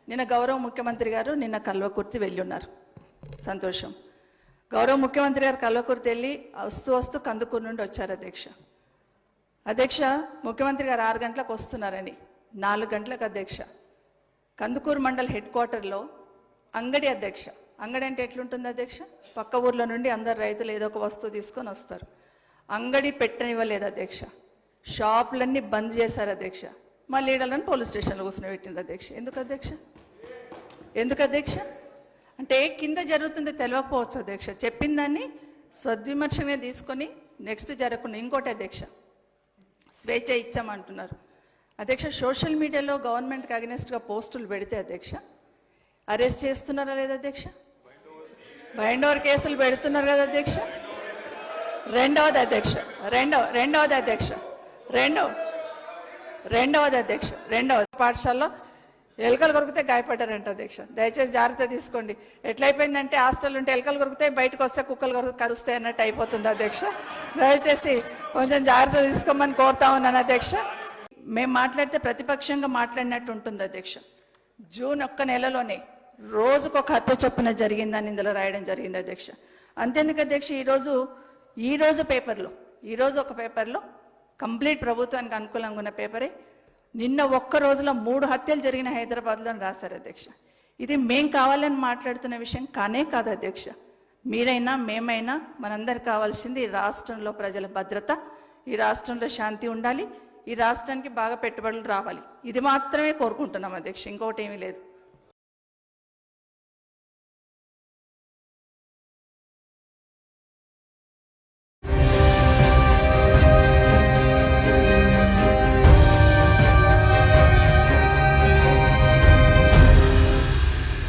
నిన్న గౌరవ ముఖ్యమంత్రి గారు నిన్న కల్వకుర్తి వెళ్ళి ఉన్నారు. సంతోషం. గౌరవ ముఖ్యమంత్రి గారు కల్వకుర్తి వెళ్ళి వస్తూ కందుకూరు నుండి వచ్చారు అధ్యక్ష. అధ్యక్ష, ముఖ్యమంత్రి గారు 6 గంటలకు వస్తున్నారని 4 గంటలకు అధ్యక్ష కందుకూరు మండల్ హెడ్ క్వార్టర్లో అంగడి అధ్యక్ష. అంగడి అంటే ఎట్లుంటుంది అధ్యక్ష? పక్క ఊర్లో నుండి అందరు రైతులు ఏదో ఒక వస్తువు తీసుకొని వస్తారు. అంగడి పెట్టనివ్వలేదు అధ్యక్ష. షాపులన్నీ బంద్ చేశారు అధ్యక్ష. మా లీడర్లను పోలీస్ స్టేషన్లో కూర్చొని పెట్టింది అధ్యక్ష. ఎందుకు అధ్యక్ష? ఎందుకు అధ్యక్ష? అంటే కింద జరుగుతుందో తెలియకపోవచ్చు అధ్యక్ష. చెప్పిన దాన్ని స్వద్విమర్శనే తీసుకొని నెక్స్ట్ జరగకుండా. ఇంకోటి అధ్యక్ష, స్వేచ్ఛ ఇచ్చామంటున్నారు అధ్యక్ష. సోషల్ మీడియాలో గవర్నమెంట్కి అగెనిస్ట్గా పోస్టులు పెడితే అధ్యక్ష అరెస్ట్ చేస్తున్నారా లేదా అధ్యక్ష? బైండ్ ఓవర్ కేసులు పెడుతున్నారు కదా అధ్యక్ష. రెండవది అధ్యక్ష పాఠశాలలో ఎలుకలు కొరికితే గాయపడ్డారంట అధ్యక్ష. దయచేసి జాగ్రత్త తీసుకోండి. ఎట్లయిపోయిందంటే హాస్టల్ ఉంటే ఎలుకలు కొరికితే బయటకు వస్తే కుక్కలు కరుస్తాయి అన్నట్టు అయిపోతుంది అధ్యక్ష. దయచేసి కొంచెం జాగ్రత్త తీసుకోమని కోరుతా ఉన్నాను అధ్యక్ష. మేము మాట్లాడితే ప్రతిపక్షంగా మాట్లాడినట్టు ఉంటుంది అధ్యక్ష. జూన్ 1 నెలలోనే రోజుకొక హత్య చొప్పున జరిగిందని ఇందులో రాయడం జరిగింది అధ్యక్ష. అంతేందుకు అధ్యక్ష, ఈరోజు ఒక పేపర్లో కంప్లీట్ ప్రభుత్వానికి అనుకూలంగా ఉన్న పేపరే నిన్న ఒక్క రోజులో 3 హత్యలు జరిగిన హైదరాబాద్లో రాశారు అధ్యక్ష. ఇది మేం కావాలని మాట్లాడుతున్న విషయం కానే కాదు అధ్యక్ష. మీరైనా మేమైనా మనందరికి కావాల్సింది ఈ రాష్ట్రంలో ప్రజల భద్రత, ఈ రాష్ట్రంలో శాంతి ఉండాలి, ఈ రాష్ట్రానికి బాగా పెట్టుబడులు రావాలి. ఇది మాత్రమే కోరుకుంటున్నాం అధ్యక్ష. ఇంకొకటి ఏమీ లేదు.